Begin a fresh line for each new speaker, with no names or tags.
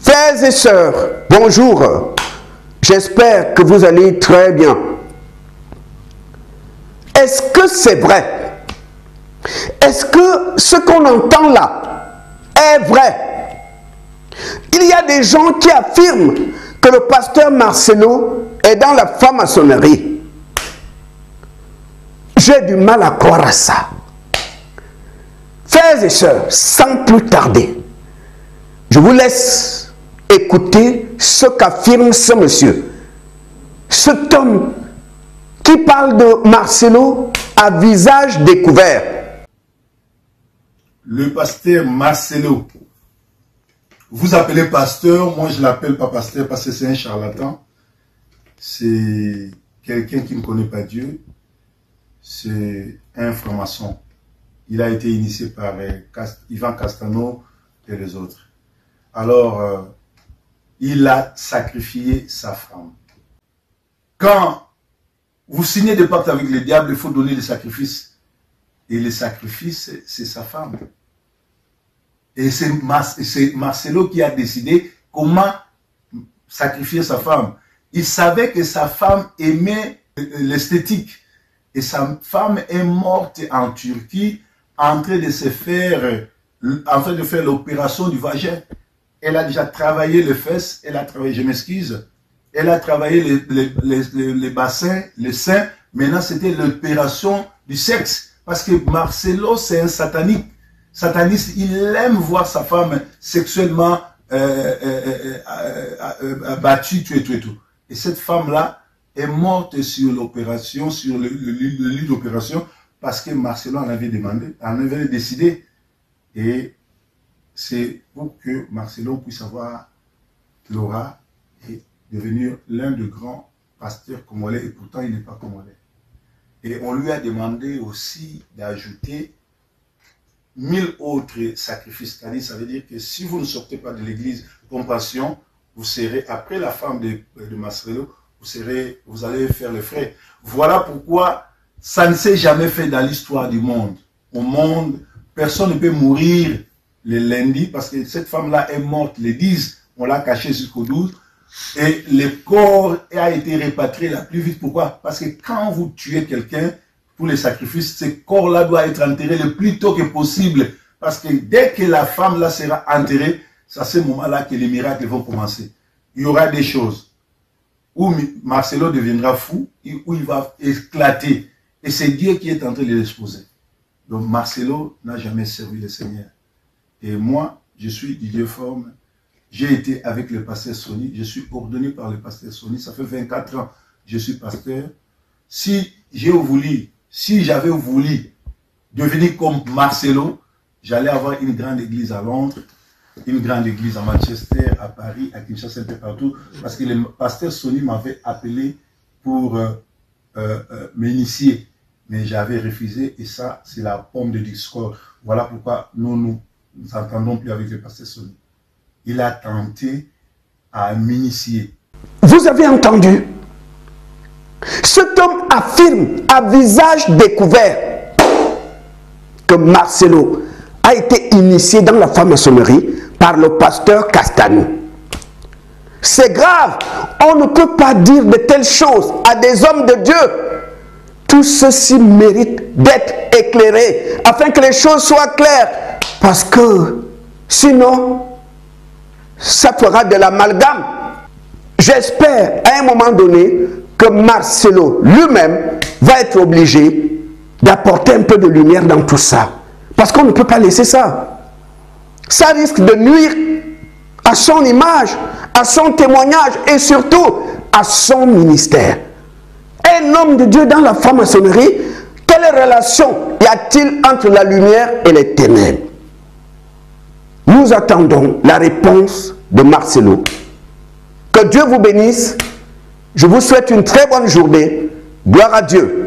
Frères et sœurs, bonjour. J'espère que vous allez très bien. Est-ce que c'est vrai? Est-ce que ce qu'on entend là est vrai? Il y a des gens qui affirment que le pasteur Marcelo est dans la franc-maçonnerie. J'ai du mal à croire à ça. Frères et sœurs, sans plus tarder, je vous laisse écouter ce qu'affirme ce monsieur. Cet homme qui parle de Marcelo à visage découvert.
Le pasteur Marcelo. Vous appelez pasteur, moi je l'appelle pas pasteur parce que c'est un charlatan. C'est quelqu'un qui ne connaît pas Dieu. C'est un franc-maçon. Il a été initié par Ivan Castano et les autres. Alors, il a sacrifié sa femme. Quand vous signez des pactes avec le diable, il faut donner les sacrifices. Et les sacrifices, c'est sa femme. Et c'est Marcelo qui a décidé comment sacrifier sa femme. Il savait que sa femme aimait l'esthétique. Et sa femme est morte en Turquie en train de se faire, en train de faire l'opération du vagin. Elle a déjà travaillé les fesses, elle a travaillé, je m'excuse, elle a travaillé les bassins, les seins. Maintenant, c'était l'opération du sexe. Parce que Marcelo, c'est un satanique. Sataniste, il aime voir sa femme sexuellement battue, tout. Et cette femme-là est morte sur l'opération, sur le lit d'opération, parce que Marcelo en avait demandé, en avait décidé. Et c'est pour que Marcelo puisse avoir l'aura et devenir l'un des grands pasteurs congolais, et pourtant il n'est pas congolais. Et on lui a demandé aussi d'ajouter 1000 autres sacrifices. C'est-à-dire, ça veut dire que si vous ne sortez pas de l'église Compassion, vous serez, après la femme de Marcelo, vous allez faire les frais. Voilà pourquoi ça ne s'est jamais fait dans l'histoire du monde. Au monde, personne ne peut mourir le lundi parce que cette femme-là est morte le 10, on l'a cachée jusqu'au 12. Et le corps a été répatrié la plus vite. Pourquoi? Parce que quand vous tuez quelqu'un pour les sacrifices, ce corps-là doit être enterré le plus tôt que possible. Parce que dès que la femme-là sera enterrée, c'est à ce moment-là que les miracles vont commencer. Il y aura des choses où Marcelo deviendra fou, où il va éclater. Et c'est Dieu qui est en train de l'exposer. Donc Marcelo n'a jamais servi le Seigneur. Et moi, je suis Didier Forme. J'ai été avec le pasteur Sony, je suis ordonné par le pasteur Sony, ça fait 24 ans que je suis pasteur. Si j'avais voulu devenir comme Marcelo, j'allais avoir une grande église à Londres, une grande église à Manchester, à Paris, à Kinshasa, un peu partout, parce que le pasteur Sony m'avait appelé pour m'initier, mais j'avais refusé, et ça, c'est la pomme de discorde. Voilà pourquoi nous n'entendons plus avec le pasteur Sony. Il a tenté à m'initier.
Vous avez entendu? Cet homme affirme à visage découvert que Marcelo a été initié dans la franc-maçonnerie par le pasteur Castano. C'est grave. On ne peut pas dire de telles choses à des hommes de Dieu. Tout ceci mérite d'être éclairé afin que les choses soient claires. Parce que sinon, ça fera de l'amalgame. J'espère à un moment donné que Marcelo lui-même va être obligé d'apporter un peu de lumière dans tout ça. Parce qu'on ne peut pas laisser ça. Ça risque de nuire à son image, à son témoignage et surtout à son ministère. Un homme de Dieu dans la franc-maçonnerie, quelle relation y a-t-il entre la lumière et les ténèbres? Nous attendons la réponse de Marcelo. Que Dieu vous bénisse. Je vous souhaite une très bonne journée. Gloire à Dieu.